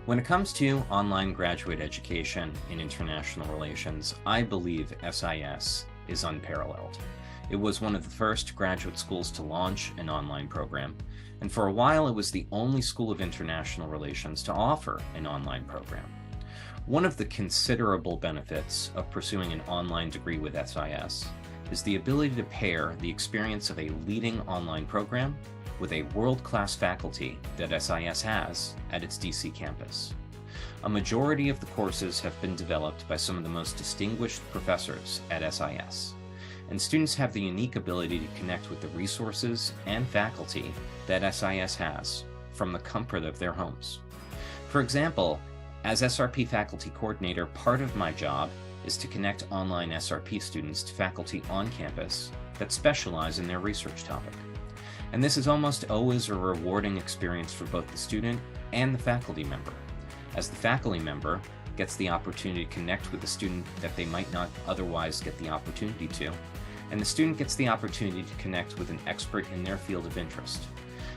When it comes to online graduate education in international relations, I believe SIS is unparalleled. It was one of the first graduate schools to launch an online program, and for a while it was the only school of international relations to offer an online program. One of the considerable benefits of pursuing an online degree with SIS is the ability to pair the experience of a leading online program with a world-class faculty that SIS has at its DC campus. A majority of the courses have been developed by some of the most distinguished professors at SIS, and students have the unique ability to connect with the resources and faculty that SIS has from the comfort of their homes. For example, as SRP faculty coordinator, part of my job is to connect online SRP students to faculty on campus that specialize in their research topic. And this is almost always a rewarding experience for both the student and the faculty member, as the faculty member gets the opportunity to connect with a student that they might not otherwise get the opportunity to, and the student gets the opportunity to connect with an expert in their field of interest.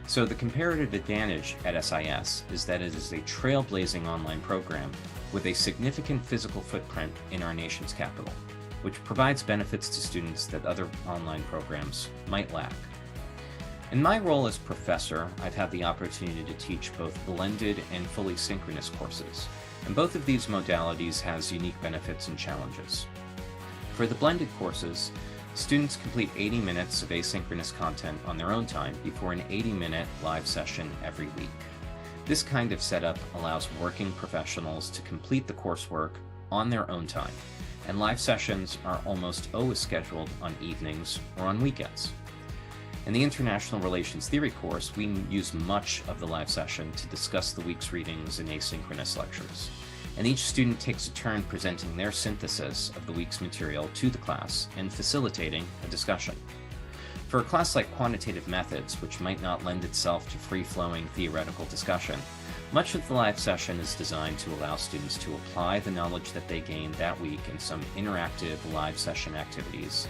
So the comparative advantage at SIS is that it is a trailblazing online program with a significant physical footprint in our nation's capital, which provides benefits to students that other online programs might lack. In my role as professor, I've had the opportunity to teach both blended and fully synchronous courses, and both of these modalities has unique benefits and challenges. For the blended courses, students complete 80 minutes of asynchronous content on their own time before an 80-minute live session every week. This kind of setup allows working professionals to complete the coursework on their own time, and live sessions are almost always scheduled on evenings or on weekends. In the International Relations Theory course, we use much of the live session to discuss the week's readings in asynchronous lectures, and each student takes a turn presenting their synthesis of the week's material to the class and facilitating a discussion. For a class like quantitative methods, which might not lend itself to free-flowing theoretical discussion, much of the live session is designed to allow students to apply the knowledge that they gained that week in some interactive live session activities,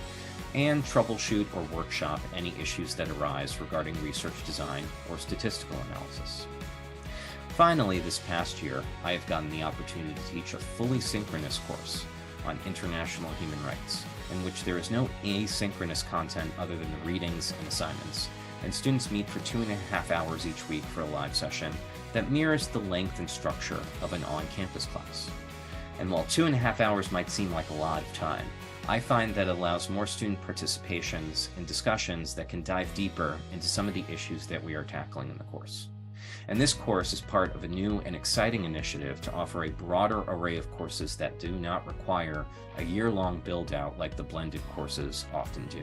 and troubleshoot or workshop any issues that arise regarding research design or statistical analysis. Finally, this past year, I have gotten the opportunity to teach a fully synchronous course on international human rights, in which there is no asynchronous content other than the readings and assignments, and students meet for 2.5 hours each week for a live session that mirrors the length and structure of an on-campus class. And while 2.5 hours might seem like a lot of time, I find that it allows more student participations and discussions that can dive deeper into some of the issues that we are tackling in the course. And this course is part of a new and exciting initiative to offer a broader array of courses that do not require a year-long build-out like the blended courses often do.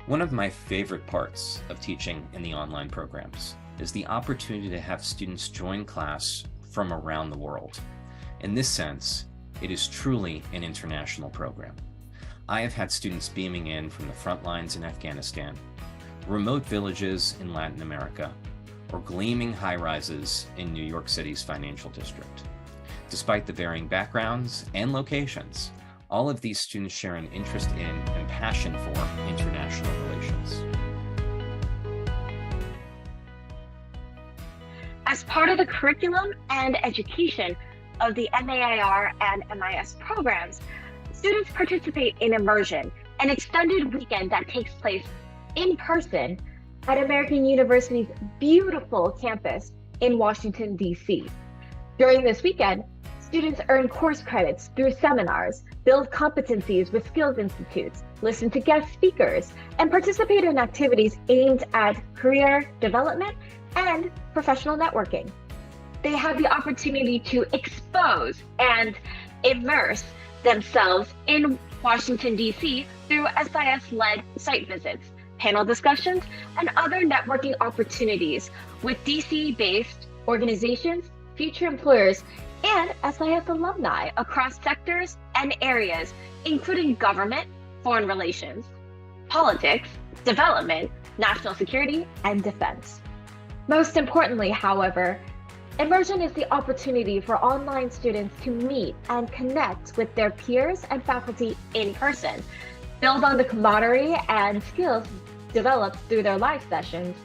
One of my favorite parts of teaching in the online programs is the opportunity to have students join class from around the world. In this sense, it is truly an international program. I have had students beaming in from the front lines in Afghanistan, remote villages in Latin America, or gleaming high-rises in New York City's financial district. Despite the varying backgrounds and locations, all of these students share an interest in and passion for international relations. As part of the curriculum and education of the MAIR and MIS programs, students participate in Immersion, an extended weekend that takes place in person at American University's beautiful campus in Washington, D.C. During this weekend, students earn course credits through seminars, build competencies with skills institutes, listen to guest speakers, and participate in activities aimed at career development and professional networking. They have the opportunity to expose and immerse themselves in Washington, D.C. through SIS-led site visits, panel discussions, and other networking opportunities with DC-based organizations, future employers, and SIS alumni across sectors and areas, including government, foreign relations, politics, development, national security, and defense. Most importantly, however, Immersion is the opportunity for online students to meet and connect with their peers and faculty in person, build on the camaraderie and skills developed through their live sessions,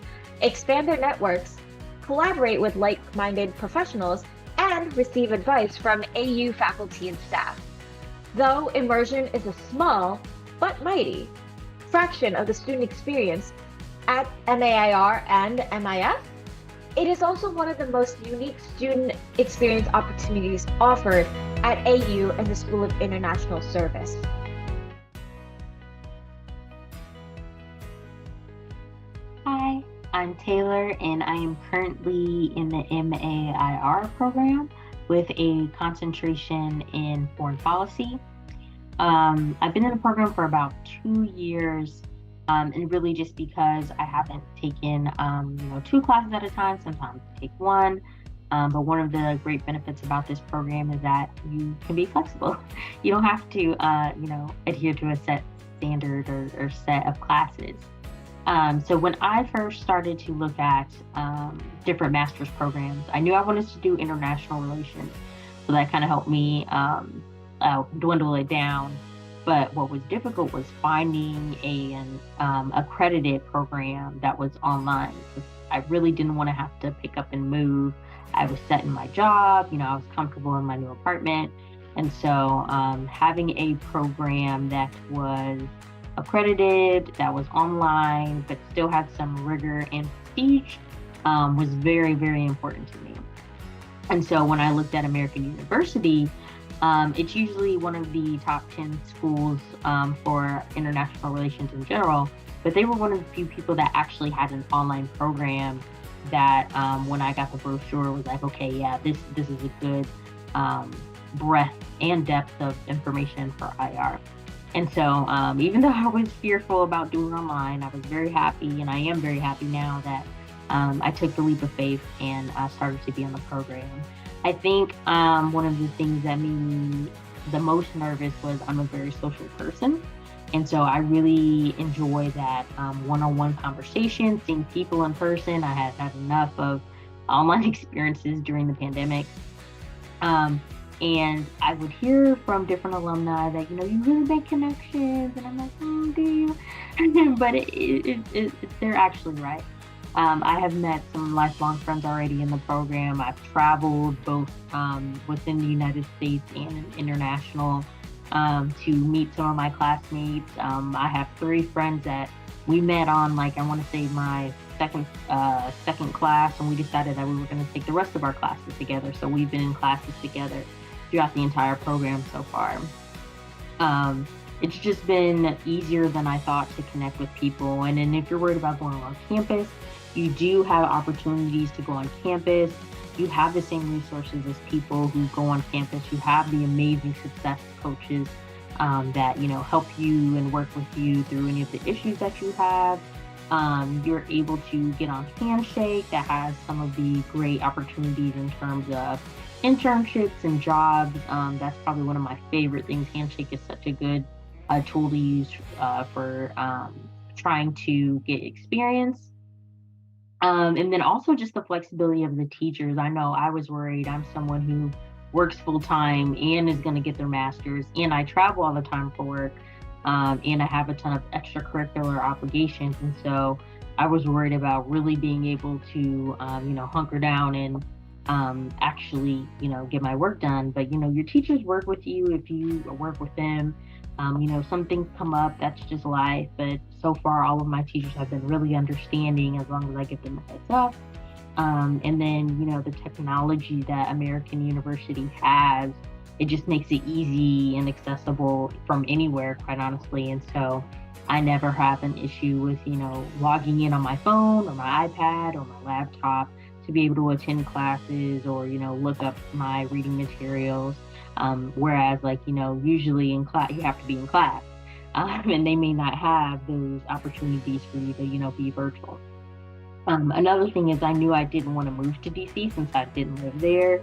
expand their networks, collaborate with like-minded professionals, and receive advice from AU faculty and staff. Though Immersion is a small but mighty fraction of the student experience at MAIR and MIS, it is also one of the most unique student experience opportunities offered at AU and the School of International Service. Hi, I'm Taylor, and I am currently in the MAIR program with a concentration in foreign policy. I've been in the program for about 2 years, and really just because I haven't taken 2 classes at a time, sometimes I take 1. But one of the great benefits about this program is that you can be flexible. You don't have to adhere to a set standard or set of classes. So when I first started to look at different master's programs, I knew I wanted to do international relations. So that kind of helped me dwindle it down. But what was difficult was finding an accredited program that was online. I really didn't want to have to pick up and move. I was set in my job, I was comfortable in my new apartment. And so having a program that was accredited, that was online, but still had some rigor and prestige was very, very important to me. And so when I looked at American University, it's usually one of the top 10 schools for international relations in general, but they were one of the few people that actually had an online program that when I got the brochure was like, okay, yeah, this is a good breadth and depth of information for IR. And so even though I was fearful about doing online, I was very happy, and I am very happy now that I took the leap of faith and started to be on the program. I think one of the things that made me the most nervous was I'm a very social person. And so I really enjoy that one-on-one conversation, seeing people in person. I had had enough of online experiences during the pandemic. And I would hear from different alumni that, you really make connections. And I'm like, do you? But they're actually right. I have met some lifelong friends already in the program. I've traveled both within the United States and international to meet some of my classmates. I have 3 friends that we met on, I want to say my second class, and we decided that we were going to take the rest of our classes together. So we've been in classes together throughout the entire program so far. It's just been easier than I thought to connect with people. And then if you're worried about going on campus, you do have opportunities to go on campus. You have the same resources as people who go on campus. You have the amazing success coaches that, help you and work with you through any of the issues that you have. You're able to get on Handshake that has some of the great opportunities in terms of internships and jobs. That's probably one of my favorite things. Handshake is such a good tool to use for trying to get experience. And then also just the flexibility of the teachers. I know I was worried. I'm someone who works full time and is going to get their master's, and I travel all the time for work, and I have a ton of extracurricular obligations. And so I was worried about really being able to, hunker down and actually, get my work done. But, your teachers work with you if you work with them. Some things come up, that's just life. But so far, all of my teachers have been really understanding as long as I give them a heads up. And then, the technology that American University has, it just makes it easy and accessible from anywhere, quite honestly. And so I never have an issue with, logging in on my phone or my iPad or my laptop to be able to attend classes or, look up my reading materials. Whereas usually in class, you have to be in class, and they may not have those opportunities for you to, be virtual. Another thing is I knew I didn't want to move to DC since I didn't live there.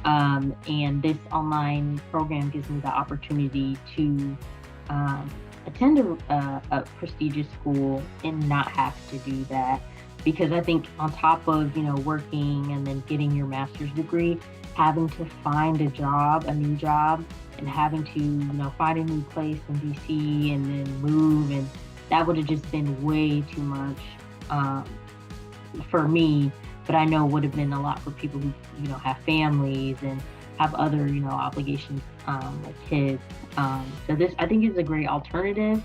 And this online program gives me the opportunity to attend a prestigious school and not have to do that. Because I think on top of, working and then getting your master's degree, having to find a new job, and having to, find a new place in DC and then move, and that would have just been way too much for me but I know would have been a lot for people who, have families and have other, obligations, like kids. So this, I think, is a great alternative.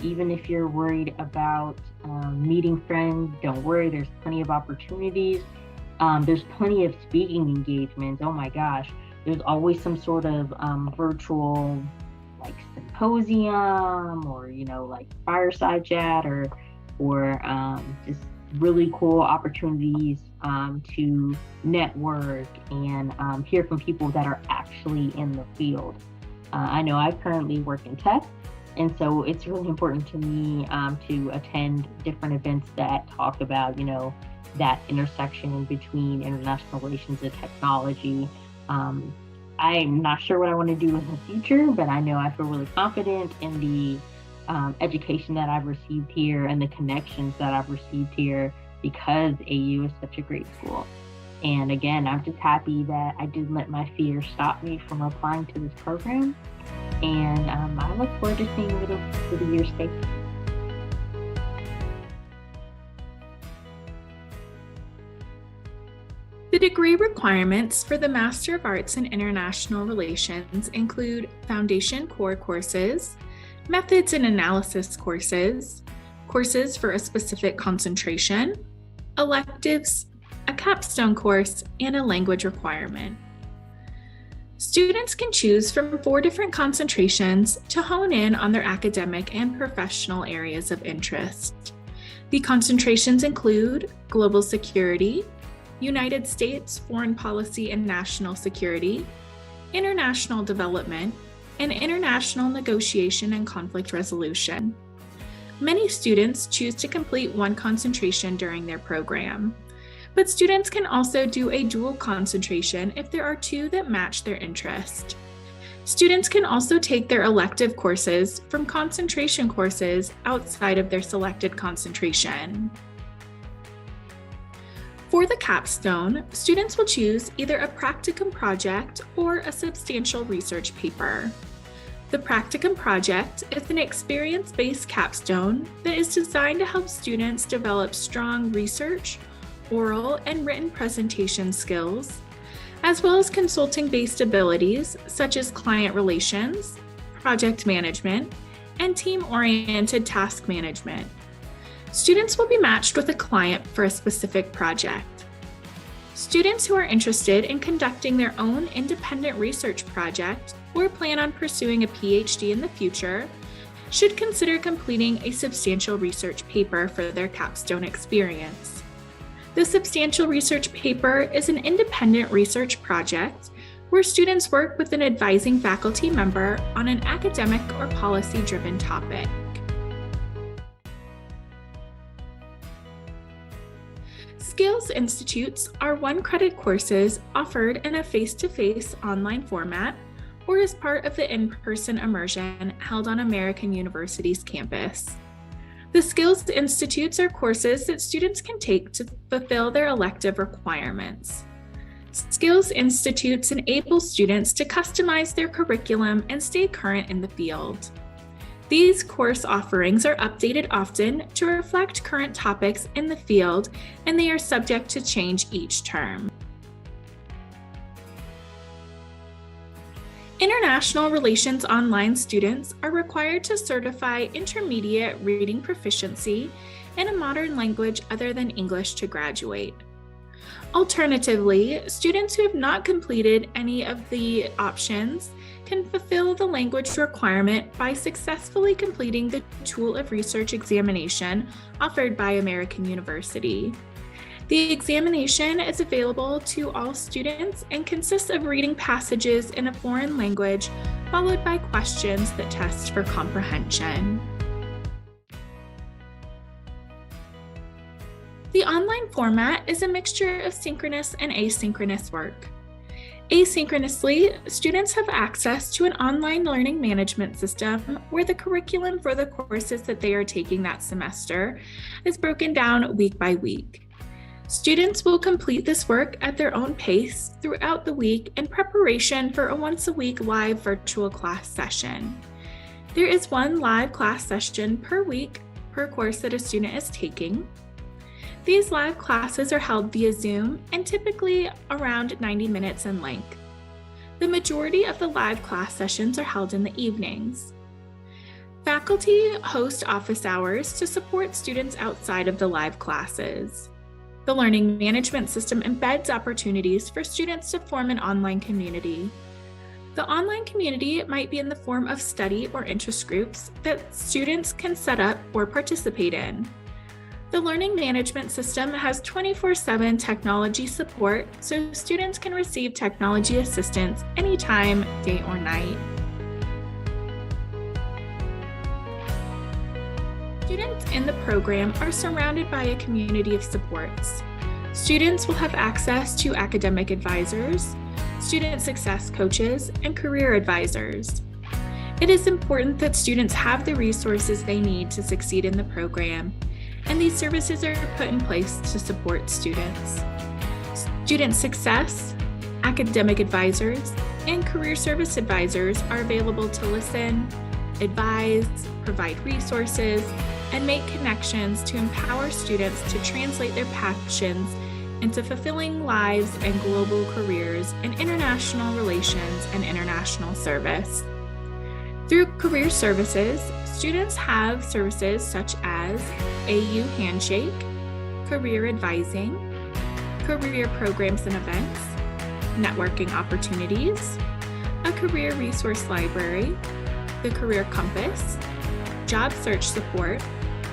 Even if you're worried about meeting friends, don't worry, there's plenty of opportunities. There's plenty of speaking engagements. Oh my gosh, there's always some sort of virtual like symposium or, like fireside chat or just really cool opportunities to network and hear from people that are actually in the field. I know I currently work in tech, and so it's really important to me to attend different events that talk about, that intersection between international relations and technology. I'm not sure what I want to do in the future, but I know I feel really confident in the education that I've received here and the connections that I've received here because AU is such a great school. And again, I'm just happy that I didn't let my fear stop me from applying to this program. And I look forward to seeing where the years take. The degree requirements for the Master of Arts in International Relations include foundation core courses, methods and analysis courses, courses for a specific concentration, electives, a capstone course, and a language requirement. Students can choose from 4 different concentrations to hone in on their academic and professional areas of interest. The concentrations include global security, United States foreign policy and national security, international development, and international negotiation and conflict resolution. Many students choose to complete one concentration during their program, but students can also do a dual concentration if there are 2 that match their interest. Students can also take their elective courses from concentration courses outside of their selected concentration. For the capstone, students will choose either a practicum project or a substantial research paper. The practicum project is an experience-based capstone that is designed to help students develop strong research, oral, and written presentation skills, as well as consulting-based abilities such as client relations, project management, and team-oriented task management. Students will be matched with a client for a specific project. Students who are interested in conducting their own independent research project or plan on pursuing a PhD in the future should consider completing a substantial research paper for their capstone experience. The substantial research paper is an independent research project where students work with an advising faculty member on an academic or policy-driven topic. Skills Institutes are 1-credit courses offered in a face-to-face online format or as part of the in-person immersion held on American University's campus. The Skills Institutes are courses that students can take to fulfill their elective requirements. Skills Institutes enable students to customize their curriculum and stay current in the field. These course offerings are updated often to reflect current topics in the field, and they are subject to change each term. International Relations Online students are required to certify intermediate reading proficiency in a modern language other than English to graduate. Alternatively, students who have not completed any of the options can fulfill the language requirement by successfully completing the Tool of Research examination offered by American University. The examination is available to all students and consists of reading passages in a foreign language, followed by questions that test for comprehension. The online format is a mixture of synchronous and asynchronous work. Asynchronously, students have access to an online learning management system where the curriculum for the courses that they are taking that semester is broken down week by week. Students will complete this work at their own pace throughout the week in preparation for a once-a-week live virtual class session. There is 1 live class session per week per course that a student is taking. These live classes are held via Zoom and typically around 90 minutes in length. The majority of the live class sessions are held in the evenings. Faculty host office hours to support students outside of the live classes. The learning management system embeds opportunities for students to form an online community. The online community might be in the form of study or interest groups that students can set up or participate in. The learning management system has 24/7 technology support, so students can receive technology assistance anytime, day or night. Students in the program are surrounded by a community of supports. Students will have access to academic advisors, student success coaches, and career advisors. It is important that students have the resources they need to succeed in the program, and these services are put in place to support students. Student success, academic advisors, and career service advisors are available to listen, advise, provide resources, and make connections to empower students to translate their passions into fulfilling lives and global careers in international relations and international service. Through career services, students have services such as AU Handshake, career advising, career programs and events, networking opportunities, a career resource library, the Career Compass, job search support,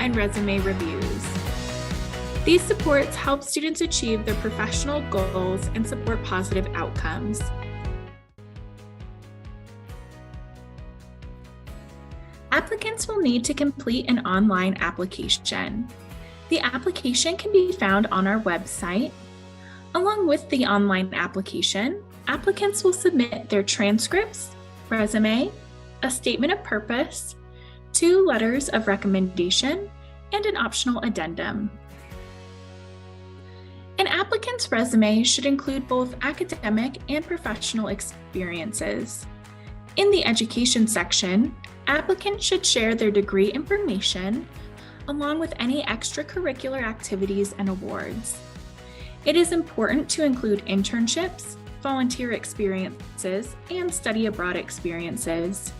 and resume reviews. These supports help students achieve their professional goals and support positive outcomes. Applicants will need to complete an online application. The application can be found on our website. Along with the online application, applicants will submit their transcripts, resume, a statement of purpose, 2 letters of recommendation, and an optional addendum. An applicant's resume should include both academic and professional experiences. In the education section, applicants should share their degree information along with any extracurricular activities and awards. It is important to include internships, volunteer experiences, and study abroad experiences.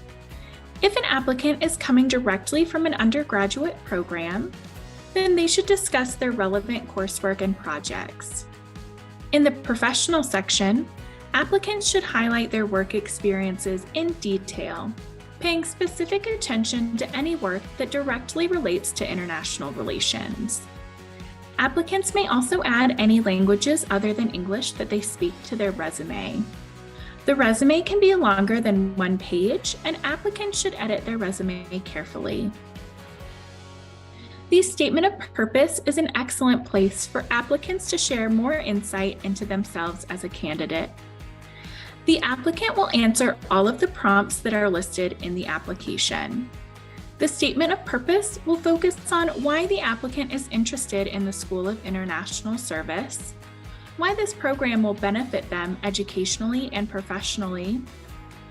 If an applicant is coming directly from an undergraduate program, then they should discuss their relevant coursework and projects. In the professional section, applicants should highlight their work experiences in detail, paying specific attention to any work that directly relates to international relations. Applicants may also add any languages other than English that they speak to their resume. The resume can be longer than 1 page, and applicants should edit their resume carefully. The statement of purpose is an excellent place for applicants to share more insight into themselves as a candidate. The applicant will answer all of the prompts that are listed in the application. The statement of purpose will focus on why the applicant is interested in the School of International Service, why this program will benefit them educationally and professionally,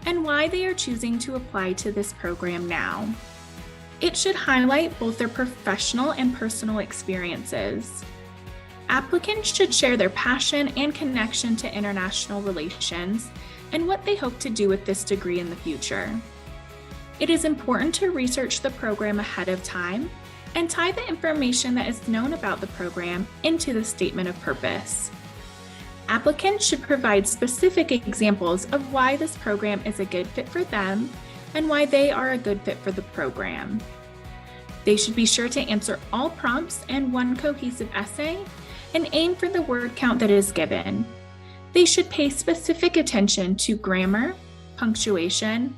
and why they are choosing to apply to this program now. It should highlight both their professional and personal experiences. Applicants should share their passion and connection to international relations and what they hope to do with this degree in the future. It is important to research the program ahead of time and tie the information that is known about the program into the statement of purpose. Applicants should provide specific examples of why this program is a good fit for them and why they are a good fit for the program. They should be sure to answer all prompts in one cohesive essay and aim for the word count that is given. They should pay specific attention to grammar, punctuation,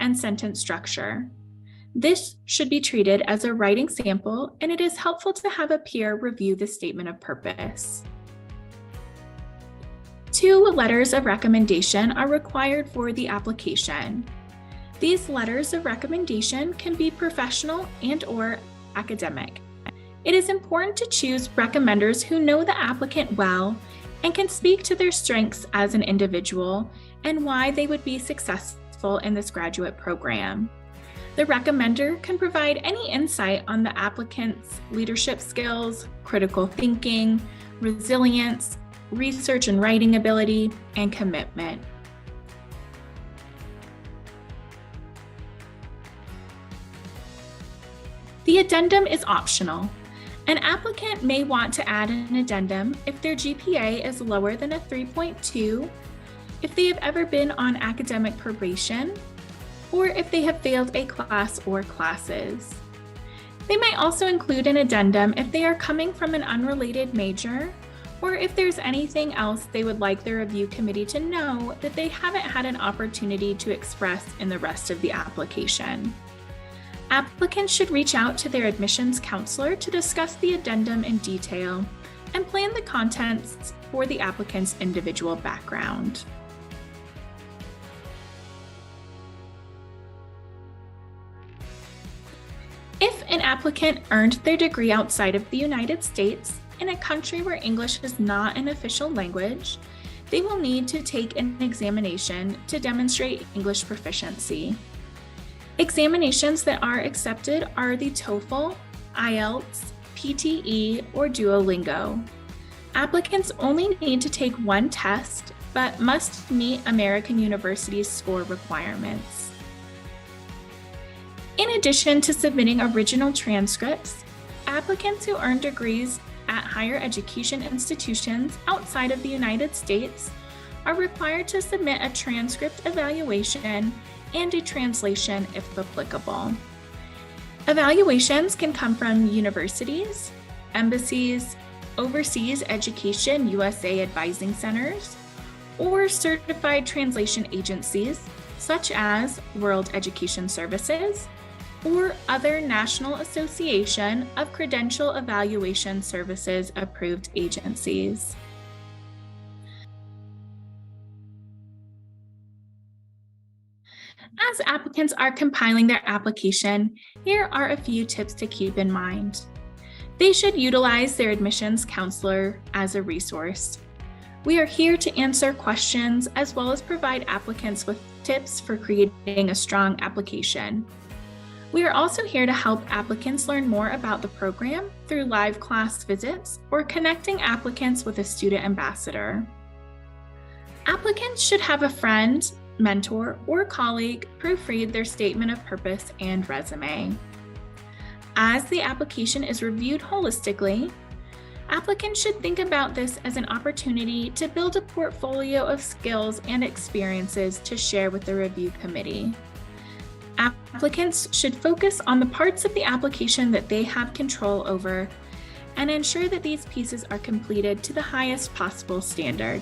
and sentence structure. This should be treated as a writing sample, and it is helpful to have a peer review the statement of purpose. 2 letters of recommendation are required for the application. These letters of recommendation can be professional and/or academic. It is important to choose recommenders who know the applicant well and can speak to their strengths as an individual and why they would be successful in this graduate program. The recommender can provide any insight on the applicant's leadership skills, critical thinking, resilience, research and writing ability, and commitment. The addendum is optional. An applicant may want to add an addendum if their GPA is lower than a 3.2, if they have ever been on academic probation, or if they have failed a class or classes. They might also include an addendum if they are coming from an unrelated major, or if there's anything else they would like the review committee to know that they haven't had an opportunity to express in the rest of the application. Applicants should reach out to their admissions counselor to discuss the addendum in detail and plan the contents for the applicant's individual background. If an applicant earned their degree outside of the United States, in a country where English is not an official language, they will need to take an examination to demonstrate English proficiency. Examinations that are accepted are the TOEFL, IELTS, PTE, or Duolingo. Applicants only need to take one test, but must meet American University's score requirements. In addition to submitting original transcripts, applicants who earn degrees at higher education institutions outside of the United States are required to submit a transcript evaluation and a translation if applicable. Evaluations can come from universities, embassies, overseas education USA advising centers, or certified translation agencies such as World Education Services or other National Association of Credential Evaluation Services approved agencies. As applicants are compiling their application, here are a few tips to keep in mind. They should utilize their admissions counselor as a resource. We are here to answer questions as well as provide applicants with tips for creating a strong application. We are also here to help applicants learn more about the program through live class visits or connecting applicants with a student ambassador. Applicants should have a friend, mentor, or colleague proofread their statement of purpose and resume. As the application is reviewed holistically, applicants should think about this as an opportunity to build a portfolio of skills and experiences to share with the review committee. Applicants should focus on the parts of the application that they have control over and ensure that these pieces are completed to the highest possible standard.